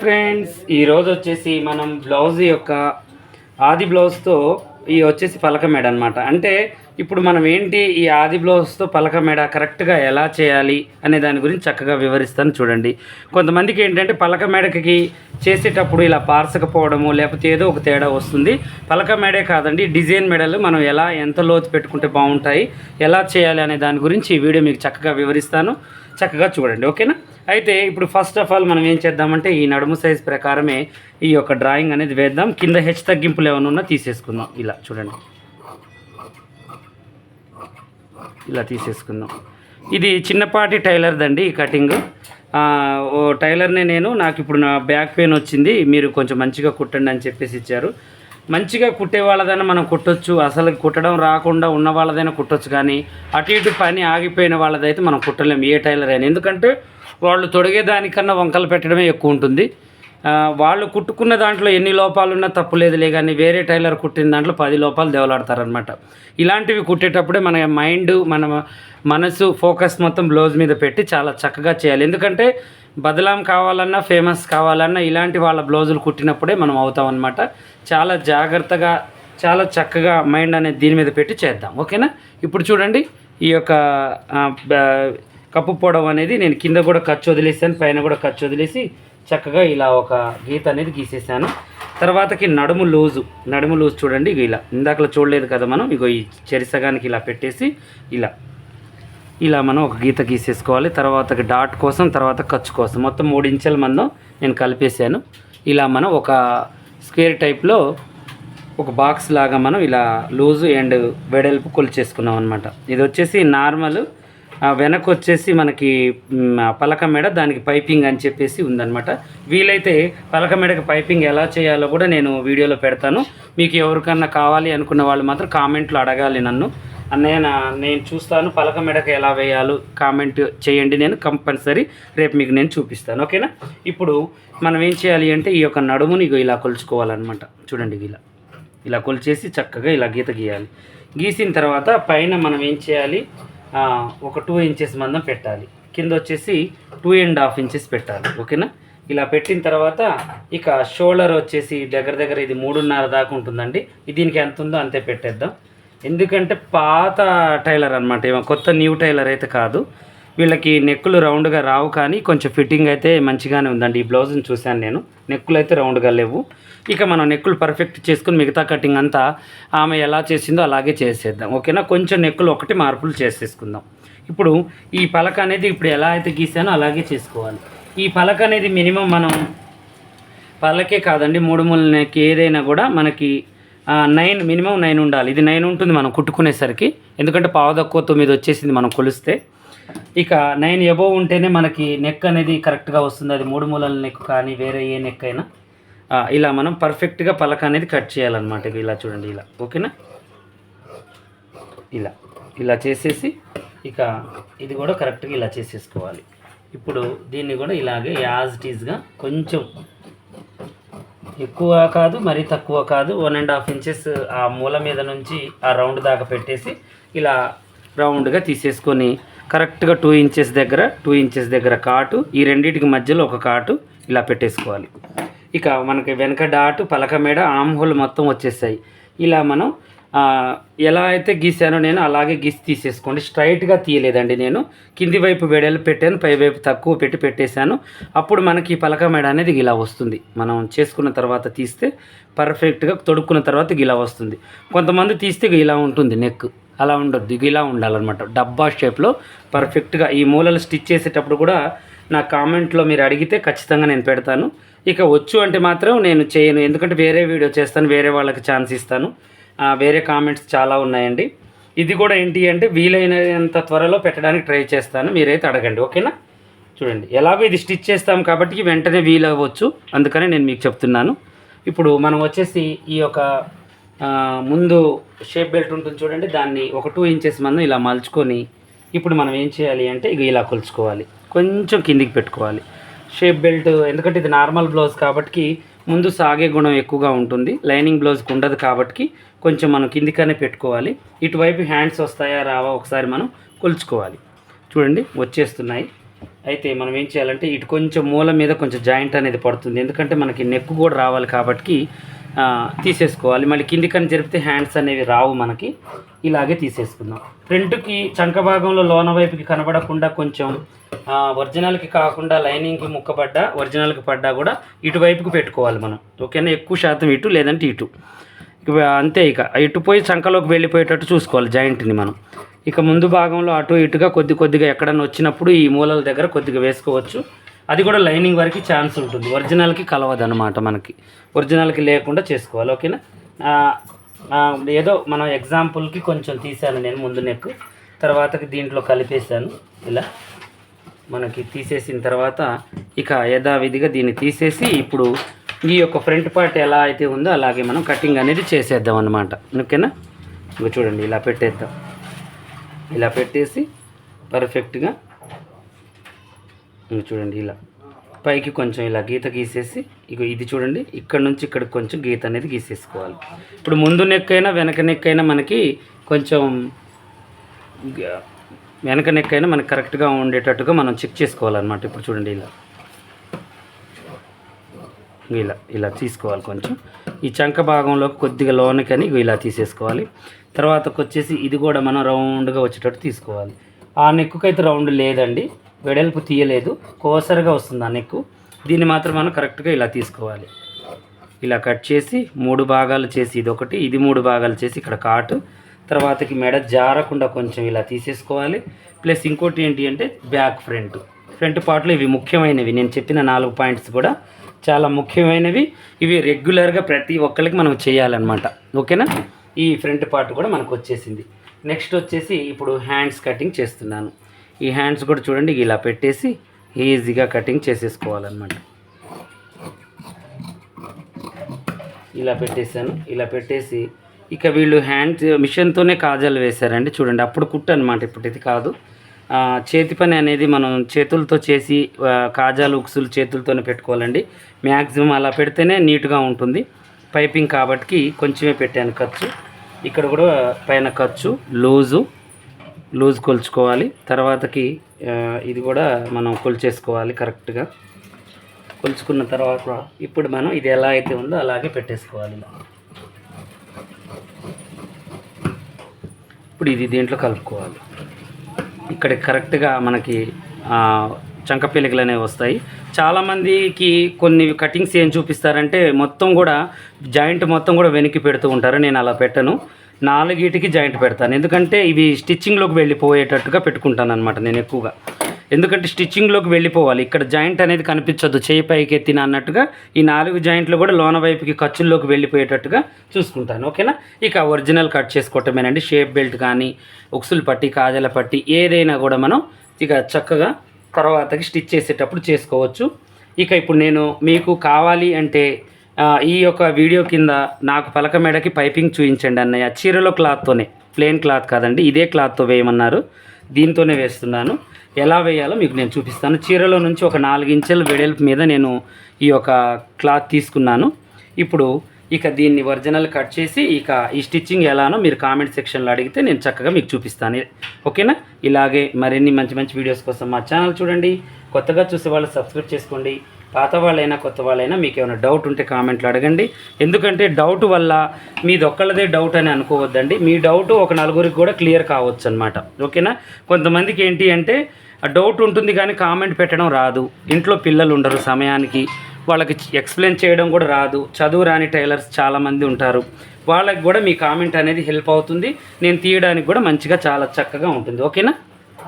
Friends, ఈరోజు వచ్చేసి మనం బ్లౌజ్ యొక్క ఆది బ్లౌజ్తో ఈ వచ్చేసి పలక మెడ అనమాట. అంటే ఇప్పుడు మనం ఏంటి ఈ ఆది బ్లౌజ్తో పలక మెడ కరెక్ట్గా ఎలా చేయాలి అనే దాని గురించి చక్కగా వివరిస్తాను చూడండి. కొంతమందికి ఏంటంటే పలక మెడకి చేసేటప్పుడు ఇలా పార్సకపోవడము లేకపోతే ఏదో ఒక తేడా వస్తుంది. పలక మెడే కాదండి, డిజైన్ మెడలు మనం ఎలా ఎంత లోతు పెట్టుకుంటే బాగుంటాయి, ఎలా చేయాలి అనే దాని గురించి ఈ వీడియో మీకు చక్కగా వివరిస్తాను. చక్కగా చూడండి, ఓకేనా? అయితే ఇప్పుడు ఫస్ట్ ఆఫ్ ఆల్ మనం ఏం చేద్దామంటే ఈ నడుము సైజ్ ప్రకారమే ఈ యొక్క డ్రాయింగ్ అనేది వేద్దాం. కింద హెచ్ తగ్గింపులు ఏమైనా ఉన్నా తీసేసుకుందాం. ఇలా చూడండి, ఇలా తీసేసుకుందాం. ఇది చిన్నపాటి టైలర్దండి ఈ కటింగ్. ఓ టైలర్నే నాకు ఇప్పుడు నా బ్యాక్ పెయిన్ వచ్చింది, మీరు కొంచెం మంచిగా కుట్టండి అని చెప్పేసి ఇచ్చారు. మంచిగా కుట్టే వాళ్ళదైనా మనం కుట్టొచ్చు, అసలు కుట్టడం రాకుండా ఉన్న వాళ్ళదైనా కుట్టొచ్చు. కానీ అటు ఇటు పని ఆగిపోయిన వాళ్ళదైతే మనం కుట్టలేము, ఏ టైలర్ అయినా. ఎందుకంటే వాళ్ళు తొడిగేదానికన్నా వంకలు పెట్టడమే ఎక్కువ ఉంటుంది. వాళ్ళు కుట్టుకున్న దాంట్లో ఎన్ని లోపాలు ఉన్నా తప్పులేదులే, కానీ వేరే టైలర్ కుట్టిన దాంట్లో 10 లోపాలు దేవలాడతారనమాట. ఇలాంటివి కుట్టేటప్పుడే మన మైండ్, మన మనసు, ఫోకస్ మొత్తం బ్లౌజ్ మీద పెట్టి చాలా చక్కగా చేయాలి. ఎందుకంటే బదలాం కావాలన్నా, ఫేమస్ కావాలన్నా ఇలాంటి వాళ్ళ బ్లౌజులు కుట్టినప్పుడే మనం అవుతాం అనమాట. చాలా జాగ్రత్తగా, చాలా చక్కగా మైండ్ అనేది దీని మీద పెట్టి చేద్దాం, ఓకేనా? ఇప్పుడు చూడండి, ఈ యొక్క కప్పు పొడవు అనేది నేను కింద కూడా ఖర్చు వదిలేసాను, పైన కూడా ఖర్చు వదిలేసి చక్కగా ఇలా ఒక గీత అనేది గీసేసాను. తర్వాతకి నడుము లూజు చూడండి, ఇక ఇలా ఇందాకలా చూడలేదు కదా మనం, ఇగో ఈ చెరిసగానికి ఇలా పెట్టేసి ఇలా మనం ఒక గీత గీసేసుకోవాలి. తర్వాతకి డాట్ కోసం, తర్వాత ఖర్చు కోసం మొత్తం 3 ఇంచుల మందం నేను కలిపేసాను. ఇలా మనం ఒక స్క్వేర్ టైప్లో ఒక బాక్స్ లాగా మనం ఇలా లూజు అండ్ వెడల్పు కొలిచేసుకున్నాం అనమాట. ఇది వచ్చేసి నార్మల్, వెనక వచ్చేసి మనకి పలక మెడ, దానికి పైపింగ్ అని చెప్పేసి ఉందన్నమాట. వీలైతే పలక మెడకి పైపింగ్ ఎలా చేయాలో కూడా నేను వీడియోలో పెడతాను. మీకు ఎవరికన్నా కావాలి అనుకున్న వాళ్ళు మాత్రం కామెంట్లో అడగాలి నన్ను. అన్నయ్య నేను చూస్తాను పలక మెడకు ఎలా వేయాలో కామెంట్ చేయండి, నేను కంపల్సరీ రేపు మీకు నేను చూపిస్తాను, ఓకేనా? ఇప్పుడు మనం ఏం చేయాలి అంటే ఈ యొక్క నడుముని ఇలా కొలుచుకోవాలన్నమాట. చూడండి, ఇలా కొలిచేసి చక్కగా ఇలా గీత గీయాలి. గీసిన తర్వాత పైన మనం ఏం చేయాలి, ఒక 2 ఇంచెస్ మందం పెట్టాలి. కింద వచ్చేసి 2.5 ఇంచెస్ పెట్టాలి, ఓకేనా? ఇలా పెట్టిన తర్వాత ఇక షోల్డర్ వచ్చేసి దగ్గర ఇది 3.5 దాకా ఉంటుందండి. దీనికి ఎంత ఉందో అంతే పెట్టేద్దాం. ఎందుకంటే పాత టైలర్ అనమాట, కొత్త న్యూ టైలర్ అయితే కాదు. వీళ్ళకి నెక్కులు రౌండ్గా రావు, కానీ కొంచెం ఫిట్టింగ్ అయితే మంచిగానే ఉందండి. ఈ బ్లౌజ్ని చూశాను నేను, నెక్కులు అయితే రౌండ్గా లేవు. ఇక మనం నెక్కులు పర్ఫెక్ట్ చేసుకుని మిగతా కటింగ్ అంతా ఆమె ఎలా చేసిందో అలాగే చేసేద్దాం, ఓకేనా? కొంచెం నెక్కులు ఒకటి మార్పులు చేసేసుకుందాం. ఇప్పుడు ఈ పలక అనేది ఇప్పుడు ఎలా అయితే గీసానో అలాగే చేసుకోవాలి. ఈ పలక అనేది మినిమం మనం పలకే కాదండి, 3 మూల నెక్ ఏదైనా కూడా మనకి 9 మినిమం 9 ఉండాలి. ఇది 9 ఉంటుంది మనం కుట్టుకునేసరికి, ఎందుకంటే పావు తక్కువ 9 వచ్చేసింది మనం కొలిస్తే. ఇక 9 ఎబోవ్ ఉంటేనే మనకి నెక్ అనేది కరెక్ట్గా వస్తుంది. అది 3 మూలల నెక్ కానీ వేరే ఏ నెక్ అయినా ఇలా మనం పర్ఫెక్ట్గా పలక అనేది కట్ చేయాలన్నమాట. ఇలా చూడండి, ఇలా, ఓకేనా? ఇలా చేసేసి ఇక ఇది కూడా కరెక్ట్గా ఇలా చేసేసుకోవాలి. ఇప్పుడు దీన్ని కూడా ఇలాగే యాజ్ ఇట్ ఈజ్గా కొంచెం ఎక్కువ కాదు, మరీ తక్కువ కాదు, 1.5 ఇంచెస్ ఆ మూల మీద నుంచి ఆ రౌండ్ దాకా పెట్టేసి ఇలా రౌండ్గా తీసేసుకొని కరెక్ట్గా 2 ఇంచెస్ దగ్గర కాటు, ఈ రెండింటికి మధ్యలో ఒక కాటు ఇలా పెట్టేసుకోవాలి. ఇక మనకి వెనక డాటు, పలక మెడ, ఆమ్ హోల్ మొత్తం వచ్చేసాయి. ఇలా మనం ఎలా అయితే గీసానో నేను అలాగే గీసి తీసేసుకోండి. స్ట్రైట్గా తీయలేదండి నేను, కింది వైపు వెడల్పు పెట్టాను, పై వైపు తక్కువ పెట్టేశాను. అప్పుడు మనకి పలక మెడ అనేది ఇలా వస్తుంది. మనం చేసుకున్న తర్వాత తీస్తే పర్ఫెక్ట్గా తొడుక్కున్న తర్వాత ఇలా వస్తుంది. కొంతమంది తీస్తే ఇలా ఉంటుంది నెక్, అలా ఉండొద్దు, ఇలా ఉండాలన్నమాట. డబ్బా షేప్లో పర్ఫెక్ట్గా ఈ మూలలు స్టిచ్ చేసేటప్పుడు కూడా నా కామెంట్లో మీరు అడిగితే ఖచ్చితంగా నేను పెడతాను. ఇక వచ్చు అంటే మాత్రం నేను చేయను, ఎందుకంటే వేరే వీడియో చేస్తాను, వేరే వాళ్ళకి ఛాన్స్ ఇస్తాను. వేరే కామెంట్స్ చాలా ఉన్నాయండి. ఇది కూడా ఏంటి అంటే వీలైనంత త్వరలో పెట్టడానికి ట్రై చేస్తాను, మీరైతే అడగండి, ఓకేనా? చూడండి, ఎలాగో ఇది స్టిచ్ చేస్తాం కాబట్టి వెంటనే వీలవ్వచ్చు, అందుకనే నేను మీకు చెప్తున్నాను. ఇప్పుడు మనం వచ్చేసి ఈ యొక్క ముందు షేప్ బెల్ట్ ఉంటుంది చూడండి, దాన్ని ఒక 2 ఇంచెస్ మందం ఇలా మలుచుకొని ఇప్పుడు మనం ఏం చేయాలి అంటే ఇలా కొలుచుకోవాలి, కొంచెం కిందికి పెట్టుకోవాలి షేప్ బెల్ట్. ఎందుకంటే ఇది నార్మల్ బ్లౌజ్ కాబట్టి ముందు సాగే గుణం ఎక్కువగా ఉంటుంది, లైనింగ్ బ్లౌజ్కి ఉండదు కాబట్టి కొంచెం మనం కిందికనే పెట్టుకోవాలి. ఇటువైపు హ్యాండ్స్ వస్తాయా రావా ఒకసారి మనం కొలుచుకోవాలి. చూడండి వచ్చేస్తున్నాయి. అయితే మనం ఏం చేయాలంటే ఇటు కొంచెం మూల మీద కొంచెం జాయింట్ అనేది పడుతుంది, ఎందుకంటే మనకి నెక్ కూడా రావాలి కాబట్టి తీసేసుకోవాలి. మళ్ళీ కిందికని జరిపితే హ్యాండ్స్ అనేవి రావు మనకి. ఇలాగే తీసేసుకుందాం. ఫ్రంట్కి చంక భాగంలో లోన వైపుకి కనబడకుండా కొంచెం ఒరిజినల్కి కాకుండా లైనింగ్కి ముక్కపడ్డా ఒరిజినల్కి పడ్డా కూడా ఇటువైపుకి పెట్టుకోవాలి మనం. ఓకేనా? ఎక్కువ శాతం ఇటు లేదంటే ఇటు. ఇక అంతే. ఇక ఇటు పోయి చంకలోకి వెళ్ళిపోయేటట్టు చూసుకోవాలి జాయింట్ని మనం. ఇక ముందు భాగంలో అటు ఇటుగా కొద్దిగా ఎక్కడన్నా వచ్చినప్పుడు ఈ మూలల దగ్గర కొద్దిగా వేసుకోవచ్చు. అది కూడా లైనింగ్ వరకు ఛాన్స్ ఉంటుంది, ఒరిజినల్కి కలవదు అనమాట మనకి. ఒరిజినల్కి లేకుండా చేసుకోవాలి. ఓకేనా? ఏదో మనం ఎగ్జాంపుల్కి కొంచెం తీసాను నేను ముందు నెక్, తర్వాతకి దీంట్లో కలిపేశాను. ఇలా మనకి తీసేసిన తర్వాత ఇక యథావిధిగా దీన్ని తీసేసి ఇప్పుడు ఈ యొక్క ఫ్రంట్ పార్ట్ ఎలా అయితే ఉందో అలాగే మనం కటింగ్ అనేది చేసేద్దాం అన్నమాట. ఓకేనా? ఇంకా చూడండి ఇలా పెట్టేద్దాం. ఇలా పెట్టేసి పర్ఫెక్ట్గా ఇంకా చూడండి ఇలా పైకి కొంచెం ఇలా గీత గీసేసి ఇక ఇది చూడండి ఇక్కడ నుంచి ఇక్కడ కొంచెం గీత అనేది గీసేసుకోవాలి. ఇప్పుడు ముందు నెక్ అయినా వెనక నెక్ అయినా మనకి కొంచెం వెనక నెక్ అయినా మనకి కరెక్ట్గా ఉండేటట్టుగా మనం చెక్ చేసుకోవాలన్నమాట. ఇప్పుడు చూడండి ఇలా ఇలా ఇలా తీసుకోవాలి. కొంచెం ఈ చంక భాగంలో కొద్దిగా లోనకని ఇలా తీసేసుకోవాలి. తర్వాతకు వచ్చేసి ఇది కూడా మనం రౌండ్గా వచ్చేటట్టు తీసుకోవాలి. ఆ నెక్కుకి అయితే రౌండ్ లేదండి, వెడల్పు తీయలేదు, కోసరగా వస్తుంది ఆ నెక్కు. దీన్ని మాత్రం మనం కరెక్ట్గా ఇలా తీసుకోవాలి. ఇలా కట్ చేసి 3 భాగాలు చేసి ఇదొకటి, ఇది 3 భాగాలు చేసి ఇక్కడ కాటు, తర్వాతకి మెడ జారకుండా కొంచెం ఇలా తీసేసుకోవాలి. ప్లస్ ఇంకోటి ఏంటి అంటే బ్యాక్ ఫ్రంట్ పార్ట్లో ఇవి ముఖ్యమైనవి. నేను చెప్పిన 4 పాయింట్స్ కూడా చాలా ముఖ్యమైనవి. ఇవి రెగ్యులర్గా ప్రతి ఒక్కరికి మనం చేయాలన్నమాట. ఓకేనా? ఈ ఫ్రంట్ పార్ట్ కూడా మనకు వచ్చేసింది. నెక్స్ట్ వచ్చేసి ఇప్పుడు హ్యాండ్స్ కటింగ్ చేస్తున్నాను. ఈ హ్యాండ్స్ కూడా చూడండి ఇలా పెట్టేసి ఈజీగా కటింగ్ చేసేసుకోవాలన్నమాట. ఇలా పెట్టేశాను. ఇలా పెట్టేసి ఇక వీళ్ళు హ్యాండ్స్ మిషన్తోనే కాజాలు వేశారండి. చూడండి అప్పుడు కుట్టు అనమాట, ఇప్పుడు ఇది కాదు. చేతి పని అనేది మనం చేతులతో చేసి కాజాలు ఉక్సులు చేతులతోనే పెట్టుకోవాలండి. మ్యాక్సిమం అలా పెడితేనే నీట్గా ఉంటుంది. పైపింగ్ కాబట్టి కొంచెమే పెట్టాను ఖర్చు. ఇక్కడ కూడా పైన ఖర్చు లూజ్ కొలుచుకోవాలి. తర్వాతకి ఇది కూడా మనం కొలిచేసుకోవాలి కరెక్ట్గా. కొలుచుకున్న తర్వాత ఇప్పుడు మనం ఇది ఎలా అయితే ఉందో అలాగే పెట్టేసుకోవాలి. ఇప్పుడు ఇది దీంట్లో కలుపుకోవాలి. ఇక్కడ కరెక్ట్గా మనకి చంక పెలికలు అనేవి వస్తాయి. చాలామందికి కొన్ని కటింగ్స్ ఏం చూపిస్తారంటే మొత్తం కూడా జాయింట్ మొత్తం కూడా వెనక్కి పెడుతూ ఉంటారు. నేను అలా పెట్టను, 4 జాయింట్ పెడతాను. ఎందుకంటే ఇవి స్టిచ్చింగ్లోకి వెళ్ళిపోయేటట్టుగా పెట్టుకుంటాను అనమాట నేను ఎక్కువగా. ఎందుకంటే స్టిచ్చింగ్లోకి వెళ్ళిపోవాలి, ఇక్కడ జాయింట్ అనేది కనిపించద్దు, చేయి పైకి ఎత్తిన అన్నట్టుగా ఈ 4 జాయింట్లు కూడా లోన వైపుకి ఖర్చుల్లోకి వెళ్ళిపోయేటట్టుగా చూసుకుంటాను. ఓకేనా? ఇక ఒరిజినల్ కట్ చేసుకోవటమేనండి. షేప్ బెల్ట్ కానీ ఉక్సులు పట్టి కాజల పట్టి ఏదైనా కూడా మనం ఇక చక్కగా తర్వాతకి స్టిచ్ చేసేటప్పుడు చేసుకోవచ్చు. ఇక ఇప్పుడు నేను మీకు కావాలి అంటే ఈ యొక్క వీడియో కింద నాకు పలక మెడకి పైపింగ్ చూపించండి అన్నయ్య, చీరలో క్లాత్తోనే, ప్లెయిన్ క్లాత్ కాదండి, ఇదే క్లాత్తో వేయమన్నారు, దీంతోనే వేస్తున్నాను. ఎలా వేయాలో మీకు నేను చూపిస్తాను. చీరలో నుంచి ఒక 4 ఇంచుల వెడల్పు మీద నేను ఈ యొక్క క్లాత్ తీసుకున్నాను. ఇప్పుడు ఇక దీన్ని ఒరిజినల్ కట్ చేసి ఇక ఈ స్టిచ్చింగ్ ఎలానో మీరు కామెంట్ సెక్షన్లో అడిగితే నేను చక్కగా మీకు చూపిస్తాను. ఓకేనా? ఇలాగే మరిన్ని మంచి వీడియోస్ కోసం మా ఛానల్ చూడండి. కొత్తగా చూసే వాళ్ళు సబ్స్క్రైబ్ చేసుకోండి. పాత వాళ్ళైనా కొత్త వాళ్ళైనా మీకు ఏమైనా డౌట్ ఉంటే కామెంట్లో అడగండి. ఎందుకంటే డౌట్ వల్ల మీది ఒక్కళ్ళదే డౌట్ అని అనుకోవద్దండి. మీ డౌట్ ఒక 4గురికి కూడా క్లియర్ కావచ్చు అనమాట. ఓకేనా? కొంతమందికి ఏంటి అంటే డౌట్ ఉంటుంది కానీ కామెంట్ పెట్టడం రాదు, ఇంట్లో పిల్లలు ఉండరు సమయానికి, వాళ్ళకి ఎక్స్ప్లెయిన్ చేయడం కూడా రాదు, చదువు రాని టైలర్స్ చాలామంది ఉంటారు. వాళ్ళకి కూడా మీ కామెంట్ అనేది హెల్ప్ అవుతుంది, నేను తీయడానికి కూడా మంచిగా చాలా చక్కగా ఉంటుంది. ఓకేనా?